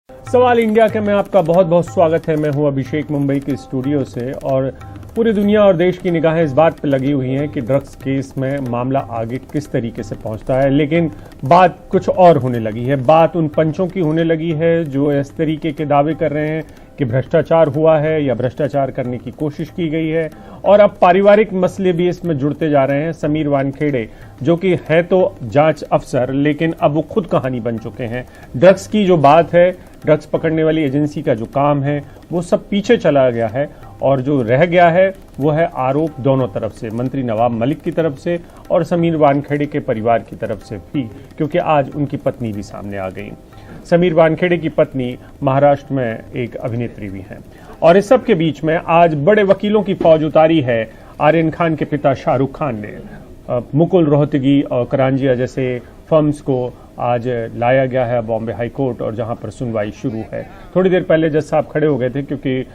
सवाल इंडिया के में आपका बहुत बहुत स्वागत है। मैं हूं अभिषेक, मुंबई के स्टूडियो से। और पूरी दुनिया और देश की निगाहें इस बात पर लगी हुई हैं कि ड्रग्स केस में मामला आगे किस तरीके से पहुंचता है। लेकिन बात कुछ और होने लगी है। बात उन पंचों की होने लगी है जो इस तरीके के दावे कर रहे हैं कि भ्रष्टाचार हुआ है या भ्रष्टाचार करने की कोशिश की गई है। और अब पारिवारिक मसले भी इसमें जुड़ते जा रहे हैं। समीर वानखेड़े जो कि है तो जांच अफसर, लेकिन अब वो खुद कहानी बन चुके हैं। ड्रग्स की जो बात है, ड्रग्स पकड़ने वाली एजेंसी का जो काम है, वो सब पीछे चला गया है। और जो रह गया है वो है आरोप दोनों तरफ से, मंत्री नवाब मलिक की तरफ से और समीर वानखेड़े के परिवार की तरफ से भी, क्योंकि आज उनकी पत्नी भी सामने आ गई। समीर वानखेड़े की पत्नी महाराष्ट्र में एक अभिनेत्री भी हैं। और इस सब के बीच में आज बड़े वकीलों की फौज उतारी है। आर्यन खान के पिता शाहरुख खान ने मुकुल रोहतगी और करांजिया जैसे फर्म्स को आज लाया गया है बॉम्बे हाई कोर्ट, और जहां पर सुनवाई शुरू है। थोड़ी देर पहले जज साहब खड़े हो गए थे क्योंकि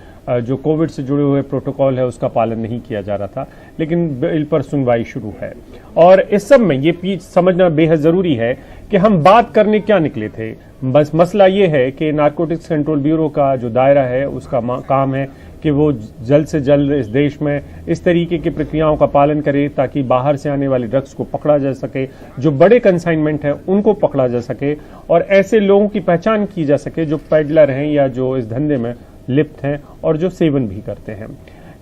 जो कोविड से जुड़े हुए प्रोटोकॉल है उसका पालन नहीं किया जा रहा था, लेकिन बिल पर सुनवाई शुरू है। और इस सब में ये समझना बेहद जरूरी है कि हम बात करने क्या निकले थे। बस मसला ये है कि नारकोटिक्स कंट्रोल ब्यूरो का जो दायरा है उसका काम है कि वो जल्द से जल्द इस देश में इस तरीके की प्रक्रियाओं का पालन करे ताकि बाहर से आने वाले ड्रग्स को पकड़ा जा सके, जो बड़े कंसाइनमेंट हैं उनको पकड़ा जा सके, और ऐसे लोगों की पहचान की जा सके जो पेडलर हैं या जो इस धंधे में लिप्त हैं और जो सेवन भी करते हैं।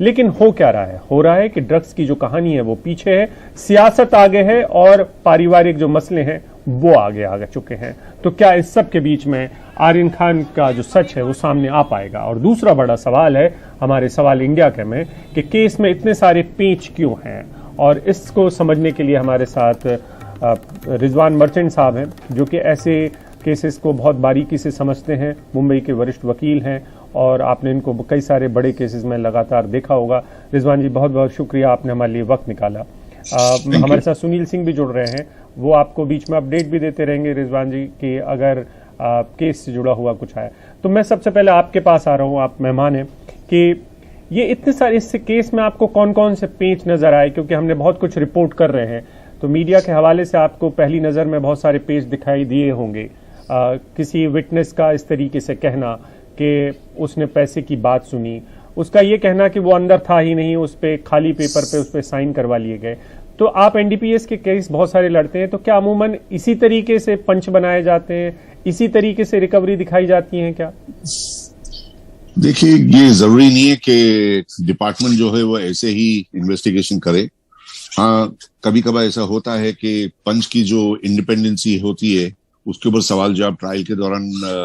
लेकिन हो क्या रहा है? हो रहा है कि ड्रग्स की जो कहानी है वो पीछे है, सियासत आगे है और पारिवारिक जो मसले हैं वो आगे आ चुके हैं। तो क्या इस सब के बीच में आर्यन खान का जो सच है वो सामने आ पाएगा? और दूसरा बड़ा सवाल है हमारे सवाल इंडिया के में कि केस में इतने सारे पेच क्यों हैं? और इसको समझने के लिए हमारे साथ रिजवान मर्चेंट साहब हैं जो कि ऐसे केसेस को बहुत बारीकी से समझते हैं, मुंबई के वरिष्ठ वकील हैं और आपने इनको कई सारे बड़े केसेस में लगातार देखा होगा। रिजवान जी, बहुत बहुत शुक्रिया, आपने हमारे लिए वक्त निकाला। हमारे साथ सुनील सिंह भी जुड़ रहे हैं, वो आपको बीच में अपडेट भी देते रहेंगे रिजवान जी कि अगर केस से जुड़ा हुआ कुछ है। तो मैं सबसे पहले आपके पास आ रहा हूँ, आप मेहमान हैं, कि ये इतने सारे इस केस में आपको कौन कौन से पेच नजर आए? क्योंकि हमने बहुत कुछ रिपोर्ट कर रहे हैं तो मीडिया के हवाले से आपको पहली नजर में बहुत सारे पेच दिखाई दिए होंगे। किसी विटनेस का इस तरीके से कहना कि उसने पैसे की बात सुनी, उसका ये कहना कि वो अंदर था ही नहीं, उस पर खाली पेपर पे उस पर साइन करवा लिए गए। तो आप एनडीपीएस के केस बहुत सारे लड़ते हैं, तो क्या अमूमन इसी तरीके से पंच बनाए जाते हैं, इसी तरीके से रिकवरी दिखाई जाती है क्या? देखिए, ये जरूरी नहीं है कि डिपार्टमेंट जो है वो ऐसे ही इन्वेस्टिगेशन करे। हाँ, कभी कभार ऐसा होता है कि पंच की जो इंडिपेंडेंसी होती है उसके ऊपर सवाल जवाब ट्रायल के दौरान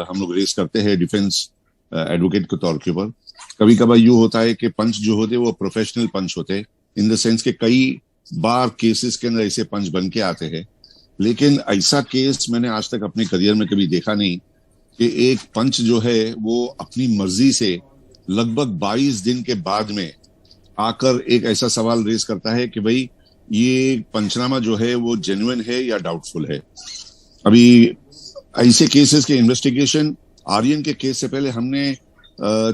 हम लोग रेस करते हैं डिफेंस एडवोकेट के तौर के ऊपर। कभी कभार यूं होता है कि पंच जो होते हैं वो प्रोफेशनल पंच होते हैं, इन द सेंस के कई बार केसेस के अंदर ऐसे पंच बन के आते हैं। लेकिन ऐसा केस मैंने आज तक अपने करियर में कभी देखा नहीं कि एक पंच जो है वो अपनी मर्जी से लगभग 22 दिन के बाद में आकर एक ऐसा सवाल रेस करता है कि भाई ये पंचनामा जो है वो जेन्युइन है या डाउटफुल है। अभी ऐसे केसेस के इन्वेस्टिगेशन आर्यन के केस से पहले हमने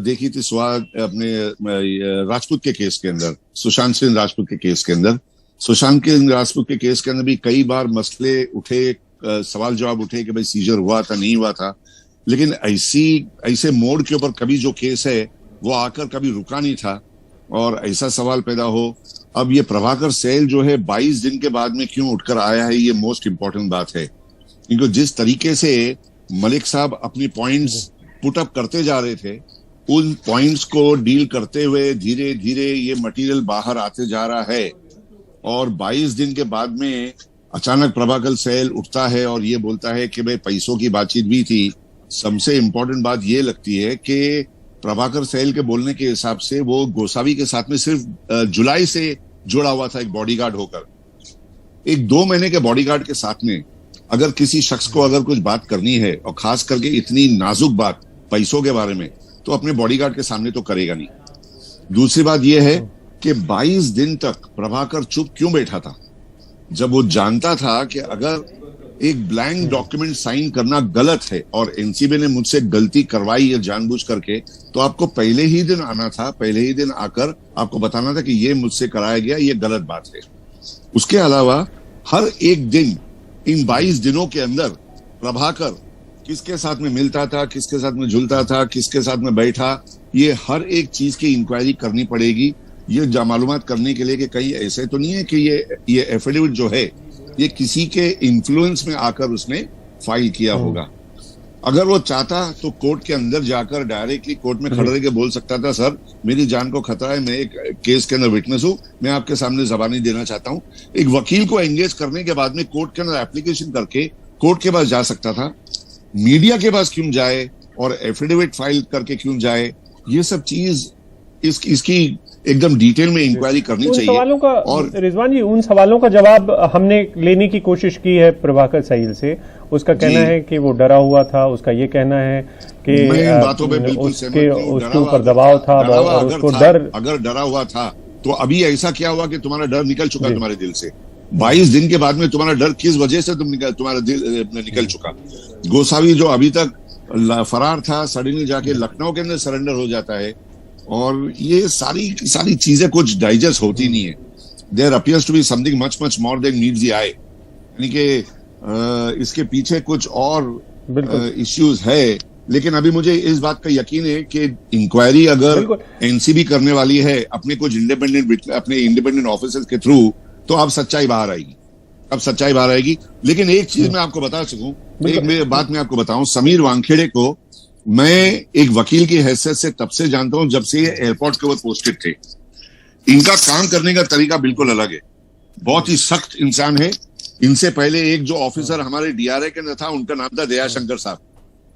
देखी थी अपने राजपूत के केस के अंदर, सुशांत सिंह राजपूत के केस के अंदर। सुशांत सिंह राजपूत के केस के अंदर भी कई बार मसले उठे, सवाल जवाब उठे कि भाई सीजर हुआ था नहीं हुआ था। लेकिन ऐसे मोड़ के ऊपर कभी जो केस है वो आकर कभी रुका नहीं था और ऐसा सवाल पैदा हो। अब ये प्रभाकर सैल जो है 22 दिन के बाद में क्यों उठकर आया है, ये मोस्ट इंपॉर्टेंट बात है। क्योंकि जिस तरीके से मलिक साहब अपनी पॉइंट्स पुट अप करते जा रहे थे, उन पॉइंट्स को डील करते हुए धीरे धीरे ये मटेरियल बाहर आते जा रहा है। और 22 दिन के बाद में अचानक प्रभाकर सैल उठता है और ये बोलता है कि भाई पैसों की बातचीत भी थी। सबसे इंपॉर्टेंट बात ये लगती है कि प्रभाकर सैल के बोलने के हिसाब से वो गोसावी के साथ में सिर्फ जुलाई से जुड़ा हुआ था एक बॉडीगार्ड होकर। एक 2 महीने के बॉडीगार्ड के साथ में अगर किसी शख्स को अगर कुछ बात करनी है और खास करके इतनी नाजुक बात पैसों के बारे में, तो अपने बॉडीगार्ड के सामने तो करेगा नहीं। दूसरी बात यह है कि 22 दिन तक प्रभाकर चुप क्यों बैठा था, जब वो जानता था कि अगर एक ब्लैंक डॉक्यूमेंट साइन करना गलत है और एनसीबी ने मुझसे गलती करवाई है जानबूझ करके, तो आपको पहले ही दिन आना था, पहले ही दिन आकर आपको बताना था कि ये मुझसे कराया गया, ये गलत बात है। उसके अलावा हर एक दिन इन 22 दिनों के अंदर प्रभाकर किसके साथ में मिलता था, किसके साथ में झुलता था, किसके साथ में बैठा, ये हर एक चीज की इंक्वायरी करनी पड़ेगी। ये मालूमात करने के लिए कि कहीं ऐसे तो नहीं है कि ये एफिडेविट जो है ये किसी के इन्फ्लुएंस में आकर उसने फाइल किया होगा। अगर वो चाहता तो कोर्ट के अंदर जाकर डायरेक्टली कोर्ट में खड़े के बोल सकता था, सर मेरी जान को खतरा है, मैं एक केस के अंदर विटनेस हूं, मैं आपके सामने जबानी देना चाहता हूं। एक वकील को एंगेज करने के बाद में कोर्ट के अंदर एप्लीकेशन करके कोर्ट के पास जा सकता था। मीडिया के पास क्यों जाए और एफिडेविट फाइल करके क्यों जाए? ये सब चीज इसकी एकदम डिटेल में इंक्वायरी करनी चाहिए। सवालों का और रिजवान जी, उन सवालों का जवाब हमने लेने की कोशिश की है प्रभाकर सहील से। उसका कहना है कि वो डरा हुआ था, उसका ये कहना है कि उसके ऊपर दबाव था और उसको डर, अगर डरा हुआ था तो अभी ऐसा क्या हुआ कि तुम्हारा डर निकल चुका तुम्हारे दिल से? 22 दिन के बाद में तुम्हारा डर किस वजह से तुम्हारा दिल निकल चुका? गोसावी जो अभी तक फरार था, सडनली जाके लखनऊ के अंदर सरेंडर हो जाता है, और ये सारी चीजें कुछ डाइजेस्ट होती नहीं है। There appears to be something much much more than meets the eye, यानी कि इसके पीछे कुछ और इश्यूज है। लेकिन अभी मुझे इस बात का यकीन है कि इंक्वायरी अगर एनसीबी करने वाली है अपने कुछ इंडिपेंडेंट ऑफिसर्स के थ्रू, तो अब सच्चाई बाहर आएगी। लेकिन एक चीज मैं आपको बता सकूं, एक बात मैं आपको बताऊं, समीर वानखेड़े को मैं एक वकील की हैसियत से तब से जानता हूं जब से ये एयरपोर्ट के ऊपर पोस्टेड थे। इनका काम करने का तरीका बिल्कुल अलग है, बहुत ही सख्त इंसान है। इनसे पहले एक जो ऑफिसर हमारे डीआरआई के अंदर था, उनका नाम था दयाशंकर साहब।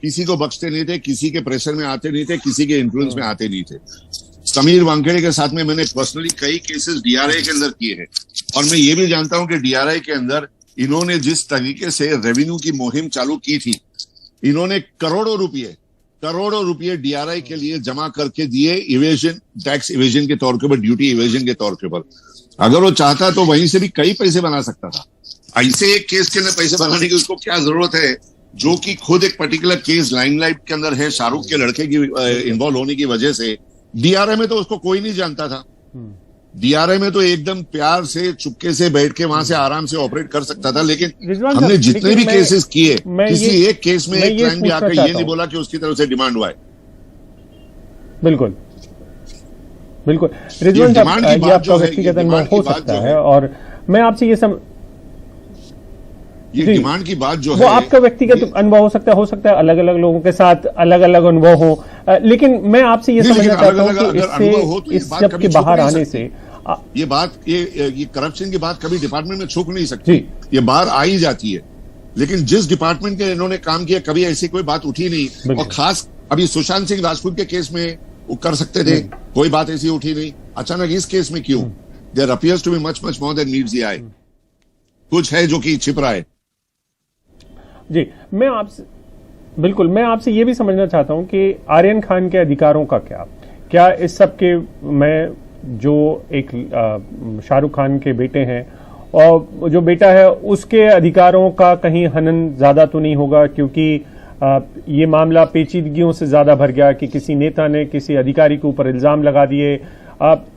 किसी को बख्शते नहीं थे, किसी के प्रेशर में आते नहीं थे, किसी के इन्फ्लुएंस में आते नहीं थे। समीर वानखेड़े के साथ में मैंने पर्सनली कई केसेस डीआरआई के अंदर किए हैं, और मैं ये भी जानता हूं कि डीआरआई के अंदर इन्होंने जिस तरीके से रेवेन्यू की मुहिम चालू की थी, इन्होंने करोड़ों रुपए डीआरआई के लिए जमा करके दिए, टैक्स इवेजन के तौर के ऊपर, ड्यूटी इवेजन के तौर के ऊपर। अगर वो चाहता तो वहीं से भी कई पैसे बना सकता था। ऐसे एक केस के अंदर पैसे बनाने की उसको क्या जरूरत है, जो कि खुद एक पर्टिकुलर केस लाइमलाइट के अंदर है, शाहरुख के लड़के की इन्वॉल्व होने की वजह से। डीआरआई में तो उसको कोई नहीं जानता था। डीआरआई में तो एकदम प्यार से चुपके से बैठ के वहां से आराम से ऑपरेट कर सकता था। लेकिन हमने जितने भी केसेस किए, किसी एक केस में एक क्लाइंट भी आकर ये नहीं बोला कि उसकी तरफ से डिमांड हुआ है। बिल्कुल रिजवान साहब, ये आपका व्यक्तिगत अनुभव हो सकता है, और मैं आपसे ये डिमांड की बात जो है, वो आपका व्यक्तिगत अनुभव हो सकता है अलग अलग लोगों के साथ अलग अलग अनुभव हो, लेकिन मैं आपसे ये समझना चाहता हूं कि इससे इस सब के बाहर आने से ये करप्शन की बात कभी डिपार्टमेंट में छुप नहीं सकती, ये बाहर आ ही जाती है। लेकिन जिस डिपार्टमेंट के इन्होंने काम किया, कभी ऐसी कोई बात उठी नहीं। और खास अभी सुशांत सिंह राजपूत के केस में वो कर सकते थे, कोई बात ऐसी उठी नहीं। अचानक इस केस में क्यों? There appears to be much much more than meets the eye. कुछ है जो कि छिप रहा है। जी, मैं आपसे ये भी समझना चाहता हूं कि आर्यन खान के अधिकारों का क्या इस सब के में, जो एक शाहरुख खान के बेटे हैं और जो बेटा है, उसके अधिकारों का कहीं हनन ज्यादा तो नहीं होगा? क्योंकि ये मामला पेचीदगियों से ज्यादा भर गया कि किसी नेता ने किसी अधिकारी के ऊपर इल्जाम लगा दिए।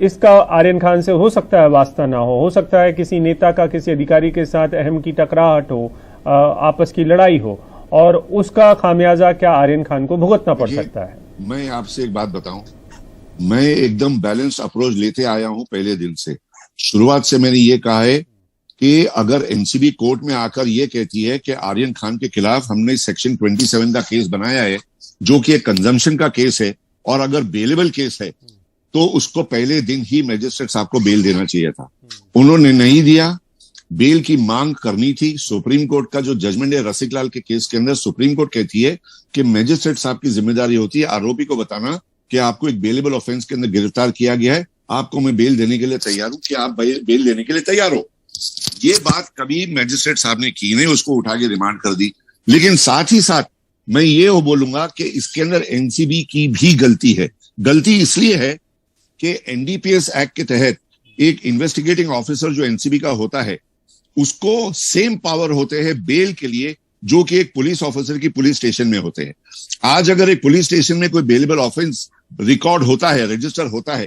इसका आर्यन खान से हो सकता है वास्ता ना हो सकता है किसी नेता का किसी अधिकारी के साथ अहम की टकराहट हो, आपस की लड़ाई हो, और उसका खामियाजा क्या आर्यन खान को भुगतना पड़ सकता है? मैं आपसे एक बात बताऊं, मैं एकदम बैलेंस अप्रोच लेते आया हूं पहले दिन से। शुरुआत से मैंने ये कहा है कि अगर एनसीबी कोर्ट में आकर ये कहती है कि आर्यन खान के खिलाफ हमने सेक्शन 27 का केस बनाया है, जो कि एक कंजम्पशन का केस है, और अगर बेलेबल केस है, तो उसको पहले दिन ही मजिस्ट्रेट साहब को बेल देना चाहिए था। उन्होंने नहीं दिया। बेल की मांग करनी थी। सुप्रीम कोर्ट का जो जजमेंट है रसिक लाल के केस के अंदर, सुप्रीम कोर्ट कहती है कि मजिस्ट्रेट साहब की जिम्मेदारी होती है आरोपी को बताना कि आपको एक बेलेबल ऑफेंस के अंदर गिरफ्तार किया गया है, आपको मैं बेल देने के लिए तैयार हूं, कि आप बेल देने के लिए तैयार हो। ये बात कभी मैजिस्ट्रेट साहब ने की नहीं, उसको उठा के रिमांड कर दी। लेकिन साथ ही साथ मैं ये बोलूंगा कि इसके अंदर एनसीबी की भी गलती है। गलती इसलिए है कि एनडीपीएस एक्ट के तहत एक इन्वेस्टिगेटिंग ऑफिसर जो एनसीबी का होता है, उसको सेम पावर होते हैं बेल के लिए जो कि एक पुलिस ऑफिसर की पुलिस स्टेशन में होते हैं। आज अगर एक पुलिस स्टेशन में कोई बेलेबल ऑफेंस रिकॉर्ड होता है, रजिस्टर होता है,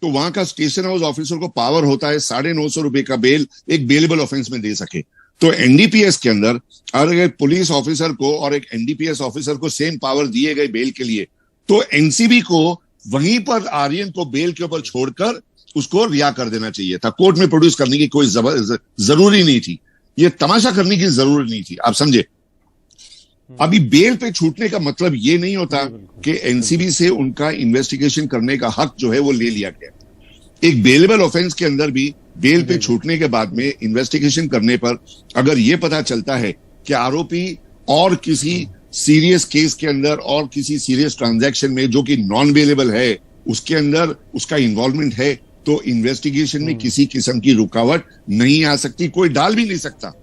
तो वहां का स्टेशन हाउस ऑफिसर को पावर होता है 950 रुपए का बेल एक बेलेबल ऑफेंस में दे सके। तो एनडीपीएस के अंदर अगर एक पुलिस ऑफिसर को और एक एनडीपीएस ऑफिसर को सेम पावर दिए गए बेल के लिए, तो एनसीबी को वहीं पर आर्यन को बेल के ऊपर छोड़कर उसको रिहा कर देना चाहिए था। कोर्ट में प्रोड्यूस करने की कोई जरूरी नहीं थी, ये तमाशा करने की जरूरत नहीं थी, आप समझे। अभी बेल पे छूटने का मतलब ये नहीं होता कि एनसीबी से उनका इन्वेस्टिगेशन करने का हक जो है वो ले लिया गया। एक बेलेबल ऑफेंस के अंदर भी बेल पे छूटने के बाद में इन्वेस्टिगेशन करने पर अगर ये पता चलता है कि आरोपी और किसी सीरियस केस के अंदर और किसी सीरियस ट्रांजैक्शन में जो कि नॉन बेलेबल है उसके अंदर उसका इन्वॉल्वमेंट है, तो इन्वेस्टिगेशन में किसी किस्म की रुकावट नहीं आ सकती, कोई डाल भी नहीं सकता।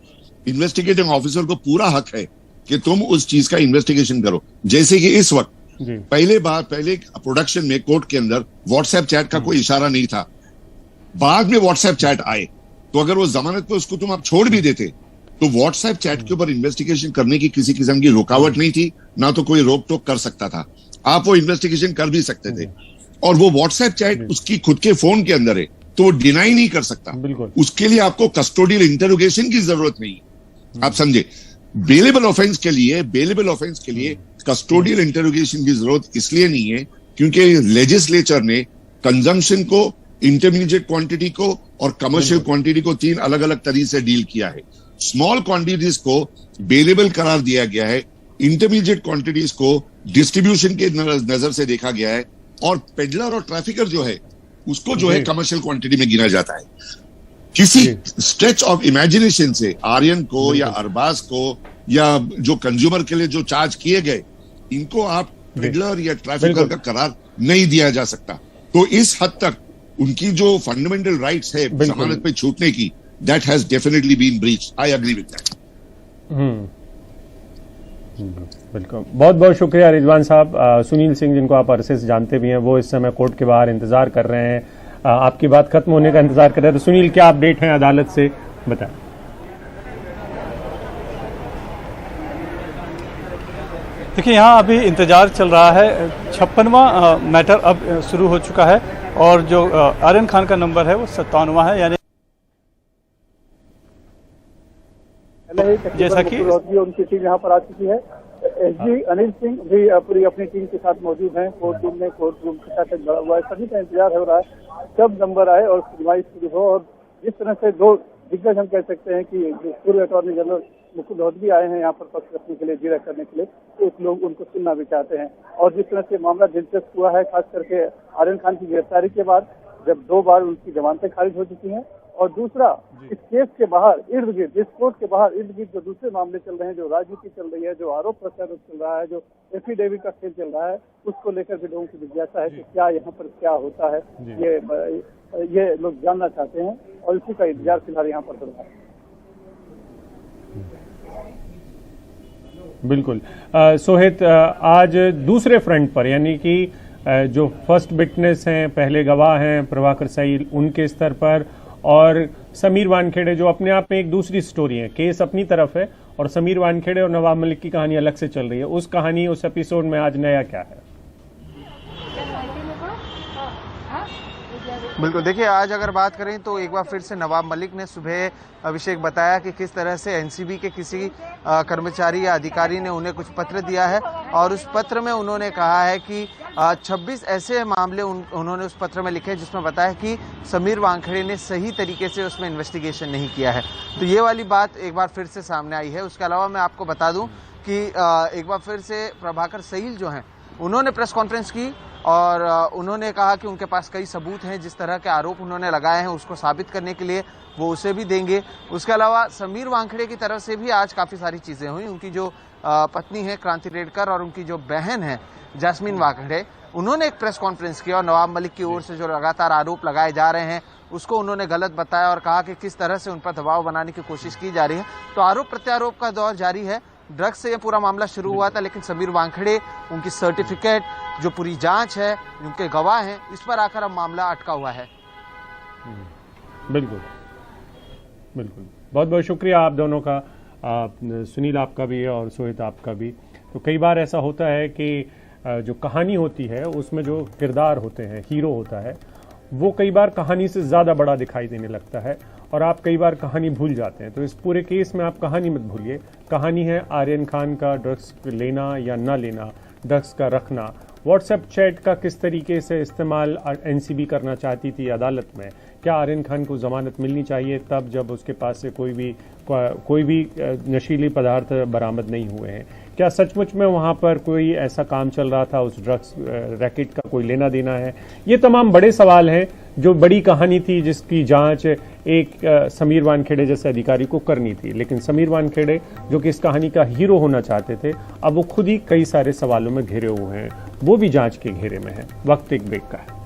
इन्वेस्टिगेटिंग ऑफिसर को पूरा हक है कि तुम उस चीज का इन्वेस्टिगेशन करो। जैसे कि इस वक्त पहले प्रोडक्शन में कोर्ट के अंदर व्हाट्सएप चैट का कोई इशारा नहीं था, बाद में व्हाट्सएप चैट आए, तो अगर वो जमानत पे उसको तुम आप छोड़ भी देते तो व्हाट्सएप चैट के ऊपर इन्वेस्टिगेशन करने की किसी किस्म की रुकावट नहीं थी, ना तो कोई रोक टोक कर सकता था, आप वो इन्वेस्टिगेशन कर भी सकते थे। और वो व्हाट्सएप चैट उसकी खुद के फोन के अंदर है तो वो डिनाई नहीं कर सकता, उसके लिए आपको कस्टोडियल इंटरोगेशन की जरूरत नहीं, आप समझे। बेलेबल ऑफेंस के लिए कस्टोडियल इंटरोगेशन की जरूरत इसलिए नहीं है क्योंकि लेजिस्लेचर ने कंजम्पशन को, इंटरमीडिएट क्वांटिटी को और कमर्शियल क्वांटिटी को 3 अलग अलग तरीके से डील किया है। स्मॉल क्वांटिटीज को बेलेबल करार दिया गया है, इंटरमीडिएट क्वांटिटीज को डिस्ट्रीब्यूशन के नजर से देखा गया है, और पेडलर और ट्रैफिकर जो है उसको जो है कमर्शियल क्वांटिटी में गिना जाता है। किसी स्ट्रेच ऑफ इमेजिनेशन से आर्यन को या अरबाज को या जो कंज्यूमर के लिए जो चार्ज किए गए, इनको आप पेडलर या ट्रैफिकर का करार नहीं दिया जा सकता। तो इस हद तक उनकी जो फंडामेंटल राइट्स है जमानत पे छूटने की, that has definitely been breached. I agree with that. बिल्कुल, बहुत बहुत शुक्रिया रिजवान साहब। सुनील सिंह, जिनको आप अरसे से जानते भी हैं, वो इस समय कोर्ट के बाहर इंतजार कर रहे हैं, आपकी बात खत्म होने का इंतजार कर रहे हैं। तो सुनील, क्या अपडेट है अदालत से, बताएं। देखिए, यहाँ अभी इंतजार चल रहा है, 56वां मैटर अब शुरू हो चुका है और जो आर्यन खान का नंबर है वो 57वां है, यानी जैसा कि उनकी टीम यहाँ पर आ चुकी है। एसजी अनिल सिंह भी पूरी अपनी टीम के साथ मौजूद हैं कोर्ट रूम में, कोर्ट रूम के साथ बड़ा हुआ है। सभी का इंतजार हो रहा है कब नंबर आए और सुनवाई शुरू हो। और जिस तरह से दो दिग्गज हम कह सकते हैं कि जो पूर्व अटॉर्नी जनरल मुकुल रोहतगी आए हैं यहाँ पर पक्ष रखने के लिए, जिरह करने के लिए, कुछ लोग उनको सुनना भी चाहते हैं। और जिस तरह से मामला दिलचस्प हुआ है, खास करके आर्यन खान की गिरफ्तारी के बाद, जब 2 बार उनकी जमानतें खारिज हो चुकी हैं, और दूसरा इस केस के बाहर इर्द गिर्द, इस कोर्ट के बाहर इर्द गिर्द जो दूसरे मामले चल रहे हैं, जो राजनीति चल रही है, जो आरोप प्रत्यारोप चल रहा है, जो एफिडेविट का खेल चल रहा है, उसको लेकर भी लोगों की जिज्ञासा है कि क्या यहाँ पर क्या होता है, ये लोग जानना चाहते हैं और इसी का इंतजार फिलहाल यहाँ पर हो रहा है। बिल्कुल सोहित, आज दूसरे फ्रंट पर, यानी कि जो फर्स्ट विटनेस हैं, पहले गवाह हैं प्रभाकर सहील, उनके स्तर पर, और समीर वानखेड़े जो अपने आप में एक दूसरी स्टोरी है, केस अपनी तरफ है और समीर वानखेड़े और नवाब मलिक की कहानी अलग से चल रही है। उस कहानी, उस एपिसोड में आज नया क्या है? बिल्कुल, देखिए, आज अगर बात करें तो एक बार फिर से नवाब मलिक ने सुबह अभिषेक बताया कि किस तरह से एनसीबी के किसी कर्मचारी या अधिकारी ने उन्हें कुछ पत्र दिया है और उस पत्र में उन्होंने कहा है कि 26 ऐसे मामले उन्होंने उस पत्र में लिखे जिसमें बताया कि समीर वानखेड़े ने सही तरीके से उसमें इन्वेस्टिगेशन नहीं किया है। तो ये वाली बात एक बार फिर से सामने आई है। उसके अलावा मैं आपको बता दूं कि एक बार फिर से प्रभाकर सहील जो हैं, उन्होंने प्रेस कॉन्फ्रेंस की और उन्होंने कहा कि उनके पास कई सबूत हैं, जिस तरह के आरोप उन्होंने लगाए हैं उसको साबित करने के लिए वो उसे भी देंगे। उसके अलावा समीर वानखेड़े की तरफ से भी आज काफ़ी सारी चीज़ें हुई। उनकी जो पत्नी है क्रांति रेडकर और उनकी जो बहन है जैस्मीन वानखेड़े, उन्होंने एक प्रेस कॉन्फ्रेंस की और नवाब मलिक की ओर से जो लगातार आरोप लगाए जा रहे हैं उसको उन्होंने गलत बताया और कहा कि किस तरह से उन पर दबाव बनाने की कोशिश की जा रही है। तो आरोप प्रत्यारोप का दौर जारी है। ड्रग्स से यह पूरा मामला शुरू हुआ था, लेकिन समीर वानखेड़े, उनकी सर्टिफिकेट, जो पूरी जांच है, उनके गवाह हैं, इस पर आकर अब मामला अटका हुआ है। बिल्कुल बिल्कुल, बहुत बहुत शुक्रिया आप दोनों का, सुनील आपका भी और सोहित आपका भी। तो कई बार ऐसा होता है कि जो कहानी होती है उसमें जो किरदार होते हैं, हीरो होता है, वो कई बार कहानी से ज़्यादा बड़ा दिखाई देने लगता है और आप कई बार कहानी भूल जाते हैं। तो इस पूरे केस में आप कहानी मत भूलिए। कहानी है आर्यन खान का ड्रग्स लेना या ना लेना, ड्रग्स का रखना, व्हाट्सएप चैट का किस तरीके से इस्तेमाल एनसीबी करना चाहती थी अदालत में। क्या आर्यन खान को जमानत मिलनी चाहिए तब जब उसके पास से कोई भी नशीली पदार्थ बरामद नहीं हुए हैं? क्या सचमुच में वहां पर कोई ऐसा काम चल रहा था, उस ड्रग्स रैकेट का कोई लेना देना है? ये तमाम बड़े सवाल हैं जो बड़ी कहानी थी जिसकी जांच एक समीर वानखेड़े जैसे अधिकारी को करनी थी। लेकिन समीर वानखेड़े जो कि इस कहानी का हीरो होना चाहते थे, अब वो खुद ही कई सारे सवालों में घिरे हुए हैं। वो भी जांच के घेरे में है। वक्त एक ब्रेक का है।